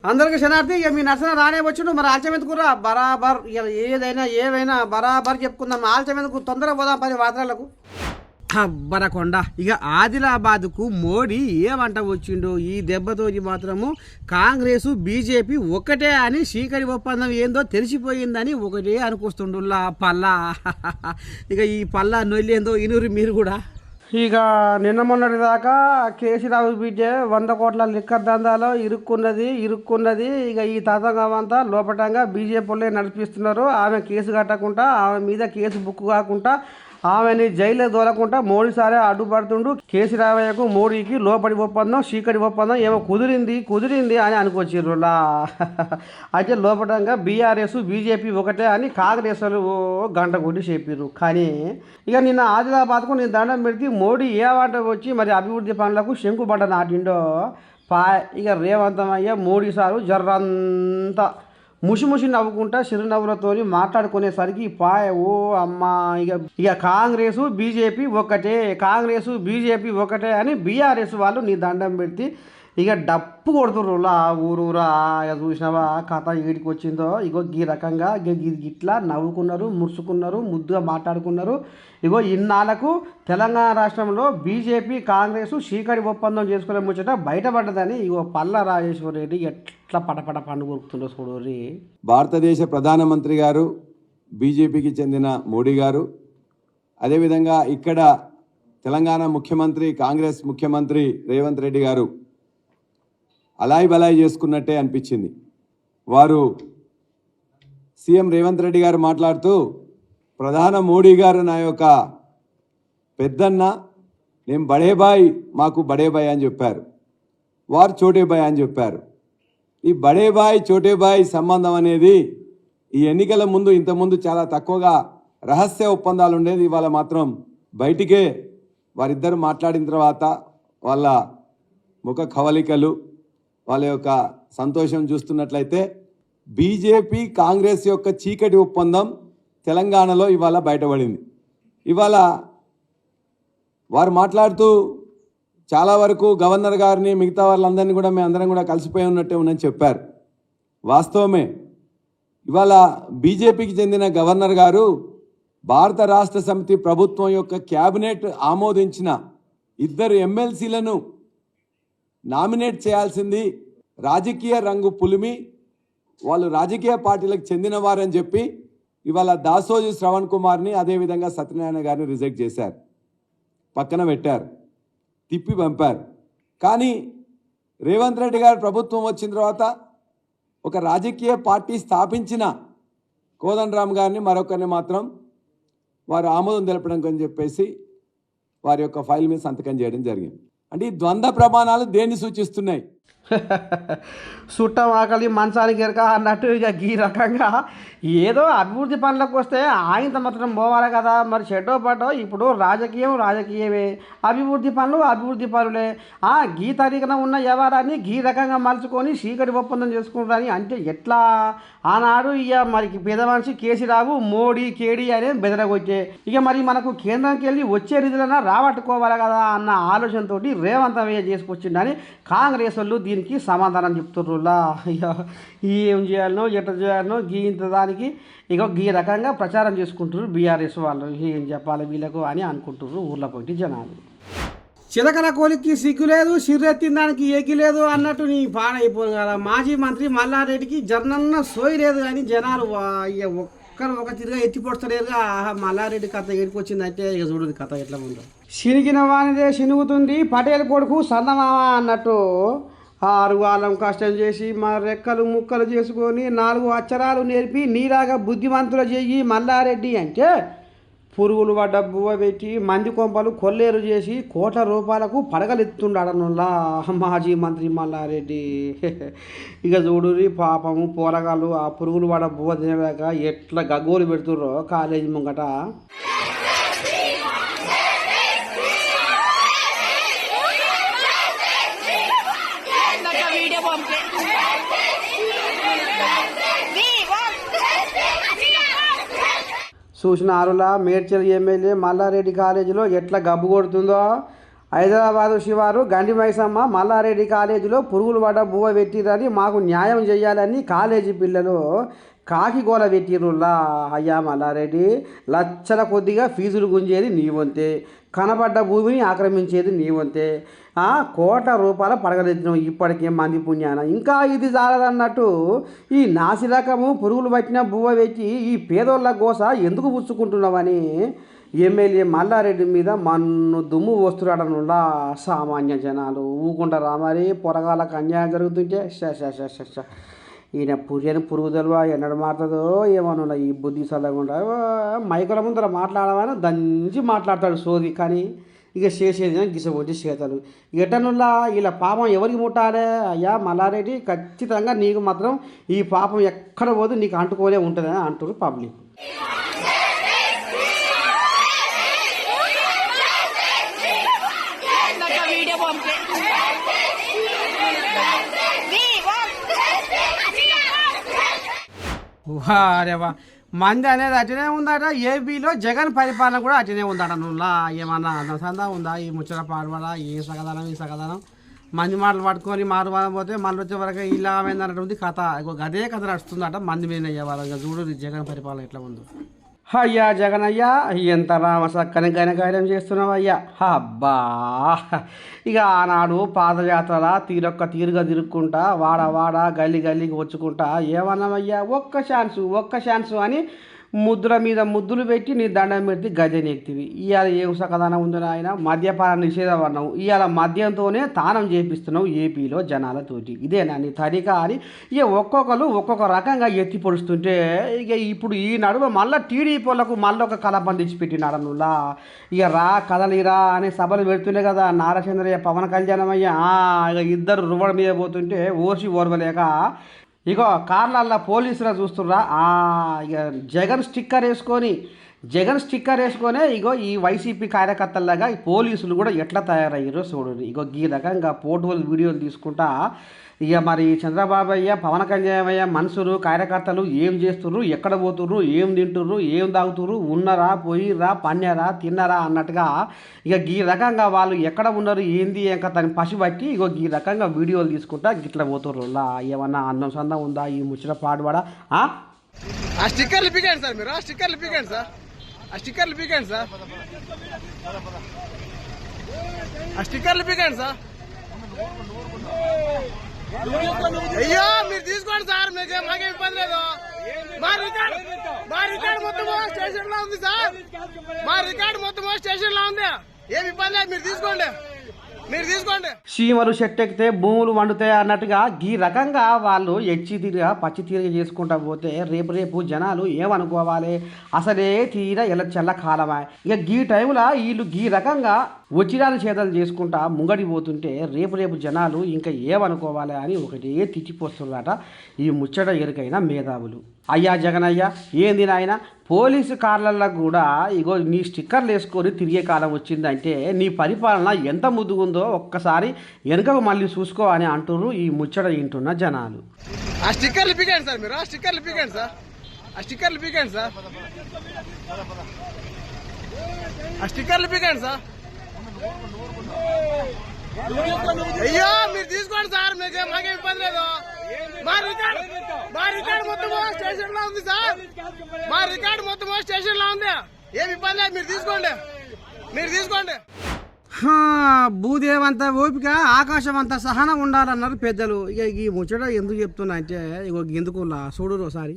అందరికి శనార్థి ఇక మీ నర్సన రానే వచ్చిండు మరి ఆలస్యం ఎందుకురా బరాబర్ ఇక ఏవైనా బరాబర్ చెప్పుకుందాం ఆలస్యం ఎందుకు తొందరగా పోదాం పని వార్తలకు బరకొండ ఇక ఆదిలాబాద్కు మోడీ ఏమంట వచ్చిండో ఈ దెబ్బతోటి మాత్రము కాంగ్రెస్ బీజేపీ ఒకటే అని చీకటి ఒప్పందం ఏందో తెలిసిపోయిందని ఒకటే అనుకొస్తుండుల్లా పల్లా ఇక ఈ పల్లా నొల్లేందో ఇనురు మీరు కూడా ఇక నిన్న మొన్నటి దాకా కేసీరావు బిడ్డ 100 కోట్ల లిక్కర్ దందాలో ఇరుక్కున్నది ఇక ఈ తతంగమంతా లోపటంగా బీజేపీ వాళ్ళే నడిపిస్తున్నారు ఆమె కేసు కట్టకుండా ఆమె మీద కేసు బుక్ కాకుండా ఆమెని జైల్లో దోలకుండా మోడీ సారే అడ్డుపడుతుండు కేసీరావయ్యకు మోడీకి లోపడి ఒప్పందం చీకటి ఒప్పందం ఏమో కుదిరింది అని అనుకొచ్చిర్రు అయితే లోపటంగా బీఆర్ఎస్ బీజేపీ ఒకటే అని కాంగ్రెస్ వాళ్ళు గంట కొట్టి చెప్పిర్రు కానీ ఇక నిన్న ఆదిలాబాద్కు నేను దండం పెడితే మోడీ ఏ వాట వచ్చి మరి అభివృద్ధి పనులకు శంకుబడ్డ నాటిండో ఇక రేవంతమయ్య మోడీ సారు జర్రంతా ముషి నవ్వుకుంటా చిరునవ్వులతో మాట్లాడుకునేసరికి ఓ అమ్మా ఇక కాంగ్రెస్ బీజేపీ ఒకటే అని బీఆర్ఎస్ వాళ్ళు నీ దండం పెడితే ఇక డప్పు కొడుతుర్రులా ఊరూరా ఇక చూసినావా కథ ఏడికి వచ్చిందో ఇగో ఈ రకంగా ఇట్లా నవ్వుకున్నారు మురుసుకున్నారు ముద్దుగా మాట్లాడుకున్నారు ఇగో ఇన్నాళ్ళకు తెలంగాణ రాష్ట్రంలో బీజేపీ కాంగ్రెస్ చీకటి ఒప్పందం చేసుకునే ముచ్చట బయటపడ్డదని ఇగో పల్లా రాజేశ్వర రెడ్డి ఎట్లా పటపట పండు కొరుకుతుండో చూడరి. భారతదేశ ప్రధానమంత్రి గారు బీజేపీకి చెందిన మోడీ గారు అదేవిధంగా ఇక్కడ తెలంగాణ ముఖ్యమంత్రి కాంగ్రెస్ ముఖ్యమంత్రి రేవంత్ రెడ్డి గారు అలాయి బలాయి చేసుకున్నట్టే అనిపించింది. వారు సీఎం రేవంత్ రెడ్డి గారు మాట్లాడుతూ ప్రధాన మోడీ గారు నా యొక్క పెద్దన్న, నేను బడేబాయ్, మాకు బడేబాయ్ అని చెప్పారు, వారు చోటేబాయ్ అని చెప్పారు. ఈ బడేబాయ్ చోటేబాయ్ సంబంధం అనేది ఈ ఎన్నికల ముందు ఇంతకుముందు చాలా తక్కువగా రహస్య ఒప్పందాలు ఉండేది. ఇవాళ మాత్రం బయటికే వారిద్దరు మాట్లాడిన తర్వాత వాళ్ళ ముఖ కవలికలు వాళ్ళ యొక్క సంతోషం చూస్తున్నట్లయితే బీజేపీ కాంగ్రెస్ యొక్క చీకటి ఒప్పందం తెలంగాణలో ఇవాళ బయటపడింది. ఇవాళ వారు మాట్లాడుతూ చాలా వరకు గవర్నర్ గారిని మిగతా వాళ్ళందరినీ కూడా మేము అందరం కూడా కలిసిపోయి ఉన్నట్టే ఉందని చెప్పారు. వాస్తవమే. ఇవాళ బీజేపీకి చెందిన గవర్నర్ గారు భారత రాష్ట్ర సమితి ప్రభుత్వం యొక్క క్యాబినెట్ ఆమోదించిన 2 ఎమ్మెల్సీలను నామినేట్ చేయాల్సింది రాజకీయ రంగు పులిమి, వాళ్ళు రాజకీయ పార్టీలకు చెందిన వారని చెప్పి ఇవాళ దాసోజు శ్రవణ్ కుమార్ని అదేవిధంగా సత్యనారాయణ గారిని రిజెక్ట్ చేశారు, పక్కన పెట్టారు, తిప్పి పంపారు. కానీ రేవంత్ రెడ్డి గారు ప్రభుత్వం వచ్చిన తర్వాత ఒక రాజకీయ పార్టీ స్థాపించిన కోదండరామ్ గారిని మరొకరిని మాత్రం వారు ఆమోదం తెలపడం అని చెప్పేసి వారి యొక్క ఫైల్ మీద సంతకం చేయడం జరిగింది. అంటే ఈ ద్వంద్వ ప్రమాణాలు దేన్ని సూచిస్తున్నాయి? చుట్టం ఆకలి మంచానికి ఎరక అన్నట్టు ఇక ఈ రకంగా ఏదో అభివృద్ధి పనులకు వస్తే ఆయన మాత్రం పోవాలి కదా. మరి చెడ్డో పడ్డో ఇప్పుడు రాజకీయమే, అభివృద్ధి పనులే. గీ తరీఖన ఉన్న వ్యవహారాన్ని గీ రకంగా మలుచుకొని చీకటి ఒప్పందం చేసుకుంటారని అంటే ఎట్లా? ఆనాడు ఇక మరి పెద్ద మనిషి కేసీరావు మోడీ కేడీ అనే బెదరగొచ్చే ఇక మరి మనకు కేంద్రానికి వెళ్ళి వచ్చే నిధులన్నా రాబట్టుకోవాలి కదా అన్న ఆలోచనతో రేవంతమయ్య చేసుకొచ్చిండని కాంగ్రెస్ వాళ్ళు దీనికి సమాధానం చెప్తుర్రులా. ఇక ఏం చేయాలనో ఎట్లా చేయాలనో ఇంత దానికి ఇక ఈ రకంగా ప్రచారం చేసుకుంటున్నారు బీఆర్ఎస్ వాళ్ళు. ఏం చెప్పాలి వీళ్ళకు అని అనుకుంటున్నారు ఊర్లో పోయి జనాలు. చిలకల కోలికి సిగ్గు లేదు, సిర్రెత్తిన దానికి ఏకి లేదు అన్నట్టు నీ పాడైపోదు కదా. మాజీ మంత్రి మల్లారెడ్డికి జర్నన్న సోయి లేదు కానీ జనాలు ఒక తిరిగా ఎత్తిపొడతలేరుగా. మల్లారెడ్డి కథ ఏడుకొచ్చిందంటే ఇక చూడదు కథ ఎట్లా ఉందో. సినిగిన వానిదే సినుగుతుంది పటేల్ కొడుకు సన్నమామ అన్నట్టు 6 కాలం కష్టం చేసి మా రెక్కలు ముక్కలు చేసుకొని 4 అక్షరాలు నేర్పి నీలాగా బుద్ధిమంతులు చెయ్యి మల్లారెడ్డి అంటే పురుగులు పడ్డ బువ్వ పెట్టి మంది కొంపలు కొల్లేరు చేసి కోట్ల రూపాయలకు పడగలెత్తుండడనులా మాజీ మంత్రి మల్లారెడ్డి. ఇక చూడురి పాపము పోరగాళ్ళు ఆ పురుగులు పడ్డ బువ్వ తినలేక ఎట్లా గగ్గోలు పెడుతుర్రో కాలేజీ ముంగట. చూసిన ఆరులా మేడ్చల్ ఎమ్మెల్యే మల్లారెడ్డి కాలేజీలో ఎట్లా గబ్బు కొడుతుందో హైదరాబాదు శివారు గండి మైసమ్మ మల్లారెడ్డి కాలేజీలో పురుగులు పడ్డ బువ్వ పెట్టిరని మాకు న్యాయం చేయాలని కాలేజీ పిల్లలు కాకిగోల పెట్టిరుల్లా. అయ్యా మల్లారెడ్డి, లక్షల కొద్దిగా ఫీజులు గుంజేది నీ వంతే, కనబడ్డ భూమిని ఆక్రమించేది నీ వంతే, ₹1,00,00,000 పడగలెత్తినాం ఇప్పటికే మంది పుణ్యాన. ఇంకా ఇది చాలదన్నట్టు ఈ నాసిరకము పురుగులు పట్టిన బువ్వ పెట్టి ఈ పేదోళ్ళ గోస ఎందుకు పుచ్చుకుంటున్నావని ఎమ్మెల్యే మల్లారెడ్డి మీద మన్ను దుమ్ము పోస్తున్నాడనులా సామాన్య జనాలు ఊకుంటారా మరి? పొరగాలకు అన్యాయం జరుగుతుంటే ఈయన పుర్యని పురుగుదలువా ఎన్నడు మాట్లాడదో ఏమన్నా ఈ బుద్ధి చల్లకుండా మైకుల ముందర మాట్లాడమని దంచి మాట్లాడతాడు సోది. కానీ ఇక చేసేది గిసబొచ్చి చేతలు ఎటనుల్లా ఇలా పాపం ఎవరికి ముట్టాలే? అయ్యా మల్లారెడ్డి, ఖచ్చితంగా నీకు మాత్రం ఈ పాపం ఎక్కడ పోదు నీకు అంటుకోలే ఉంటుందని అంటారు పబ్లిక్. వారేవా, మంది అనేది అటనే ఉందట. ఏపీలో జగన్ పరిపాలన కూడా అటనే ఉందట. నువ్వులా ఏమన్నా సందా ఉందా? ఈ ముచ్చట పాడబడా ఈ సగదానం ఈ సగదానం మంది మాటలు పట్టుకొని మారువారం పోతే మళ్ళీ వచ్చే వరకు ఇలా అన్నటువంటి కథ. అదే కథ నడుస్తుందట మంది మీద అయ్యేవాళ్ళ. చూడు జగన్ పరిపాలన ఎట్లా ఉందో. అయ్యా జగన్ అయ్యా, ఎంత రామసక్కని ఘనకార్యం చేస్తున్నావు అయ్యా. అబ్బా, ఇక ఆనాడు పాదయాత్రలా తీరొక్క తీరుగా తిరుక్కుంటా వాడ గల్లీ గల్లీకి వచ్చుకుంటా ఏమన్నామయ్యా, ఒక్క ఛాన్సు అని ముద్దుల మీద ముద్దులు పెట్టి నీ దండం పెట్టి గజని ఎక్తివి. ఇవాళ ఏం సకదానం ఉందో ఆయన మద్యపాన నిషేధం అన్నావు. ఇవాళ మద్యంతోనే తానం చేపిస్తున్నావు ఏపీలో జనాలతోటి. ఇదేనా నీ తరిక అని ఇక ఒక్కొక్కరు ఒక్కొక్క రకంగా ఎత్తి పొడుస్తుంటే ఇక ఇప్పుడు ఈ నడుమ మళ్ళీ టీడీపీ వాళ్ళకు మళ్ళీ ఒక కళ బంధించి పెట్టినాడు నువ్వులా. ఇక కదలిరా అనే సభలు పెడుతుండే కదా నారచంద్రయ్య పవన్ కళ్యాణమయ్య. ఇక ఇద్దరు రువ్వడ మీద పోతుంటే ఓర్వలేక ఇగో కార్లల్లో పోలీసులు చూస్తుర్రా. ఇక జగన్ స్టిక్కర్ వేసుకొని ఇగో ఈ వైసీపీ కార్యకర్తల్లాగా ఈ పోలీసులు కూడా ఎట్లా తయారయ్యారో చూడండి. ఇగో ఈ రకంగా ఫోటోలు వీడియోలు తీసుకుంటా ఇక మరి చంద్రబాబు అయ్య పవన్ కళ్యాణయ్య మనుషులు కార్యకర్తలు ఏం చేస్తుర్రు, ఎక్కడ పోతుర్రు, ఏం తింటుర్రు, ఏం తాగుతుర్రు, ఉన్నరా పోయిర్రా పన్నారా తిన్నారా అన్నట్టుగా ఇక ఈ రకంగా వాళ్ళు ఎక్కడ ఉన్నారు ఏంది ఇంకా తను పసిబట్టి ఇగో ఈ రకంగా వీడియోలు తీసుకుంటా గిట్ల పోతుర్రు. ఏమన్నా అన్నం సందం ఉందా ఈ ముచ్చట పాడుబడా? ఆ స్టిక్కర్లు పీకండి సార్, మీరు ఆ స్టిక్కర్లు పీకండి సార్, ఆ స్టిక్కర్లు పీకండి సార్, ఆ స్టిక్కర్లు పీకండి సార్. అయ్యో మీరు తీసుకోండి సార్, మాకేం ఇబ్బంది లేదు. మా రికార్డు మొత్తం స్టేషన్ లో ఉంది సార్, మా రికార్డు మొత్తం స్టేషన్ లో ఉంది. ఏమి ఇబ్బంది లేదు, మీరు తీసుకోండి. సీమలు చెట్టెక్కితే భూములు వండుతాయి అన్నట్టుగా ఈ రకంగా వాళ్ళు ఎచ్చి తీరుగా పచ్చి తీరుగా చేసుకుంటా పోతే రేపు జనాలు ఏమనుకోవాలి? అసలే తీర చల్ల కాలమా. ఇక ఈ టైంలో వీళ్ళు ఈ రకంగా వచ్చిరాని చేతలు చేసుకుంటా ముంగడిపోతుంటే రేపు జనాలు ఇంకా ఏమనుకోవాలి అని ఒకటే తిచ్చిపోస్తున్నారట ఈ ముచ్చట ఎరుకైన మేధావులు. అయ్యా జగనయ్య, ఏంది నాయన పోలీసు కార్లల్లో కూడా ఇగో నీ స్టిక్కర్లు వేసుకొని తిరిగే కాలం వచ్చిందంటే నీ పరిపాలన ఎంత ముద్దుగుందో ఒక్కసారి వెనుకకు మళ్ళీ చూసుకో అని అంటున్నారు ఈ ముచ్చట వింటున్న జనాలు. ఆ స్టిక్కర్లు పీకండి సార్, మీరు ఆ స్టిక్కర్లు పీకండి సార్, ఆ స్టిక్కర్లు పీకండి సార్, ఆ స్టిక్కర్లు పీకండి సార్. అయ్యో మీరు తీసుకోండి సార్, మాకేం ఇబ్బంది లేదు. మా రికార్డు మొత్తం స్టేషన్ లో ఉంది సార్, మా రికార్డు మొత్తం స్టేషన్ లో ఉంది. ఏమి ఇబ్బంది లేదు, మీరు తీసుకోండి. భూదేవంతా ఓపిక ఆకాశం అంతా సహనం ఉండాలన్నారు పెద్దలు. ఇక ఈ ముచ్చట ఎందుకు చెప్తున్నా అంటే ఇగో ఎందుకులా చూడు ఒకసారి.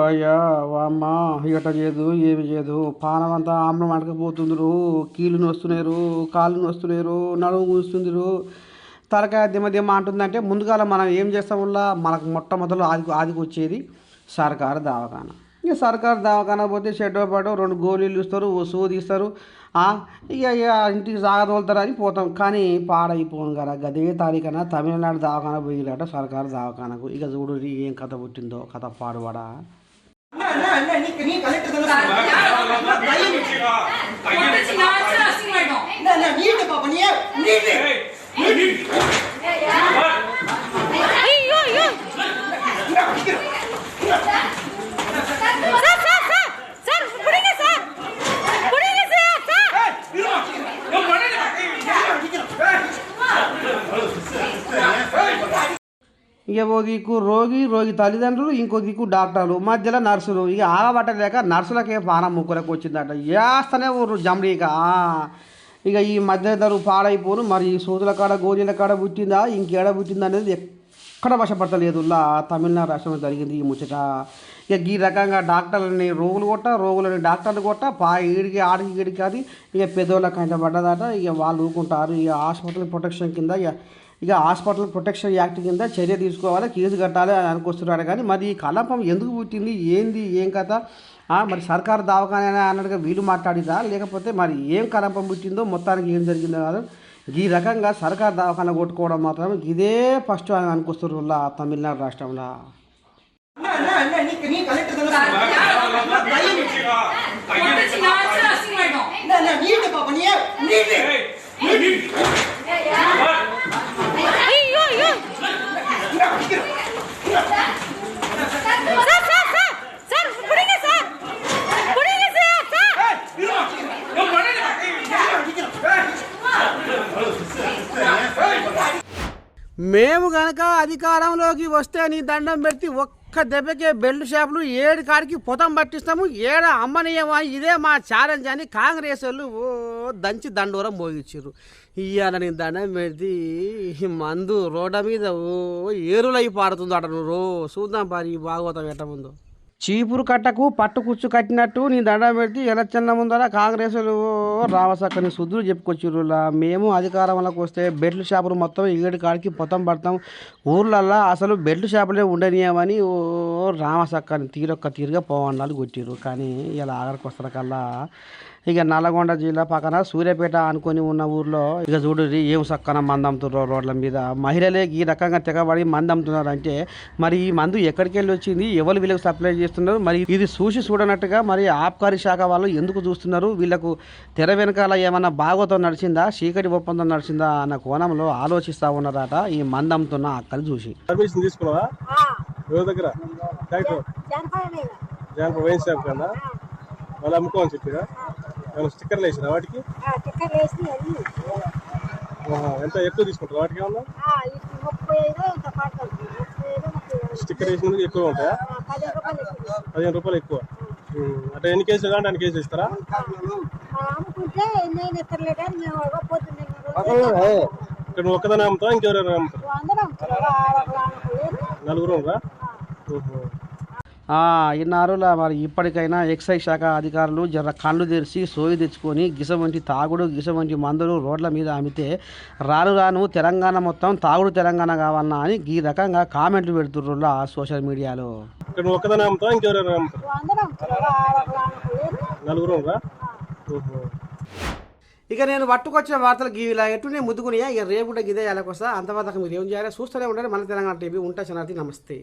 అయ్యా అమ్మ, ఇగట చేయదు ఏమి చేయదు, పానం అంతా ఆమ్లం అడకపోతుండ్రు, కీళ్ళు నొస్తున్నారు, కాళ్ళు నొస్తున్నారు, నడుము కూస్తుందిరు, తలకాయ దిమ్మ అంటుందంటే ముందుగాల మనం ఏం చేస్తాముల్లా మనకు మొట్టమొదలు ఆదికి వచ్చేది సర్కారు దవాఖానా. ఇక సర్కారు దవాఖానా పోతే షెడ్డో పాటో 2 గోళీలు ఇస్తారు, ఓ సూది ఇస్తారు, ఇక ఇంటికి సాగదోలుతారు అని పోతాం. కానీ పాడైపోను కదా గదే తారీఖున తమిళనాడు దవాఖానా పోయిలాట సర్కారు దవాఖానకు. ఇక చూడు ఏం కథ పుట్టిందో కథ పాడుబడా. ఇక ఓ దిక్కు రోగి తల్లిదండ్రులు, ఇంకో దిక్కు డాక్టర్లు, మధ్యలో నర్సులు. ఇక ఆగబట్టలేక నర్సులకే పానం ముక్కులకు వచ్చిందట. వేస్తూనే ఊరు జంబడీక. ఇక ఈ మధ్య ధర పాడైపోను. మరి ఈ సూదుల కాడ గోళీల కాడ పుట్టిందా ఇంకేడ పుట్టిందా అనేది ఎక్కడ వశపడతలేదు. తమిళనాడు రాష్ట్రంలో జరిగింది ఈ ముచ్చట. ఇక ఈ రకంగా డాక్టర్లని రోగులని డాక్టర్లు కొట్ట ఈడికి ఆడికి ఈడికి అది ఇక పెద్దోళ్ళకి అంటే పడ్డదట. ఇక వాళ్ళు ఊరుకుంటారు. ఇక హాస్పిటల్ ప్రొటెక్షన్ కింద ఇక హాస్పిటల్ ప్రొటెక్షన్ యాక్ట్ కింద చర్య తీసుకోవాలి, కేసు కట్టాలి అని అనుకొస్తున్నారు. కానీ మరి ఈ కలంపం ఎందుకు పుట్టింది, ఏంది, ఏం కథ? మరి సర్కారు దవాఖాన అన్నట్టుగా వీళ్ళు మాట్లాడిదా, లేకపోతే మరి ఏం కలంపం పుట్టిందో, మొత్తానికి ఏం జరిగిందో కాదు. ఈ రకంగా సర్కారు దవాఖాన కొట్టుకోవడం మాత్రం ఇదే ఫస్ట్ అని అనుకొస్తున్నారు తమిళనాడు రాష్ట్రంలో. మేము కనుక అధికారంలోకి వస్తే నీ దండం పెట్టి ఒక్క దెబ్బకే బెల్ట్ షాపులు 7 కాడికి పొతం పట్టిస్తాము, 7 అమ్మనీయమా, ఇదే మా ఛాలెంజ్ అని కాంగ్రెస్ వాళ్ళు దంచి దండోరం మోగించారు. ఇవాళ నేను దండం పెడితే మందు రోడ్ల మీద ఏరులై పారుతుందట. నువ్వు చూద్దాం పారి భాగవతం ఎట్ట ముందు. చీపురు కట్టకు పట్టు కుచ్చు కట్టినట్టు నీ దండం పెడితే ఎలక్షన్ల ముందర కాంగ్రెస్లు రావసక్కని శుద్ధులు చెప్పుకొచ్చిర్రు. మేము అధికారంలోకి వస్తే బెల్ట్ షాపులు మొత్తం 7 కాడికి పొతం పడతాం, ఊర్లల్లో అసలు బెల్ట్ షాపులే ఉండనియమని రామసక్కని తీరుగా పోవండాలు కొట్టిర్రు. కానీ ఇలా ఆఖరికి వస్తారు కల్లా ఇక నల్గొండ జిల్లా పక్కన సూర్యాపేట అనుకొని ఉన్న ఊర్లో ఇక చూడు ఏం సక్కన మందు అమ్ముతున్నారు రోడ్ల మీద. మహిళలే ఈ రకంగా తెగబడి మందు అమ్ముతున్నారు అంటే మరి ఈ మందు ఎక్కడికి వెళ్ళి వచ్చింది, ఎవరు వీళ్ళకి సప్లై చేస్తున్నారు, మరి ఇది చూడనట్టుగా మరి ఆబ్కారీ శాఖ వాళ్ళు ఎందుకు చూస్తున్నారు, వీళ్ళకు తెర వెనకాల ఏమన్నా భాగవతం నడిచిందా, చీకటి ఒప్పందం నడిచిందా అన్న కోణంలో ఆలోచిస్తూ ఉన్నారట ఈ మందు అమ్ముతున్న అక్కలు చూసి. వాళ్ళు అమ్ముకోమని చెప్పిరా? స్టిక్కర్లు వేసినా వాటికి? ఎంత ఎక్కువ తీసుకుంటారు వాటికి? ఏమన్నా స్టిక్కర్ వేసినందుకు ఎక్కువ ఉంటాయా? 15 రూపాయలు ఎక్కువ. అంటే ఎన్ని కేజీలు కావాలంటే అన్ని కేజీలు ఇస్తారా? ఇక్కడ నువ్వు ఒక్కదాన్ని అమ్ముతావా, ఇంకెవరైనా అమ్ముతారు? నలుగురు రా. ఇన్నారులా మరి ఇప్పటికైనా ఎక్సైజ్ శాఖ అధికారులు జర కళ్ళు తెరిచి సోయి తెచ్చుకొని గిసవంటి తాగుడు గిసవంటి మందులు రోడ్ల మీద అమ్మితే రాను తెలంగాణ మొత్తం తాగుడు తెలంగాణ కావాలన్నా అని ఈ రకంగా కామెంట్లు పెడుతుర్రులా సోషల్ మీడియాలో. ఇక్కడ నువ్వు ఒక్కదాన్ని అమ్ముతావా, ఇంకెవరైనా అమ్ముతారు? నలుగురు రా. ఇక నేను పట్టుకొచ్చిన వార్తలు ఇలా ఎట్టునే ముద్దుకుని ఇక రేపు కూడా గిదే ఎలాగొస్తా. అంతవరకు మీరు ఏం చేయాలి చూస్తూనే ఉండాలి మన తెలంగాణ టీవీ. ఉంటా శనార్థి. నమస్తే.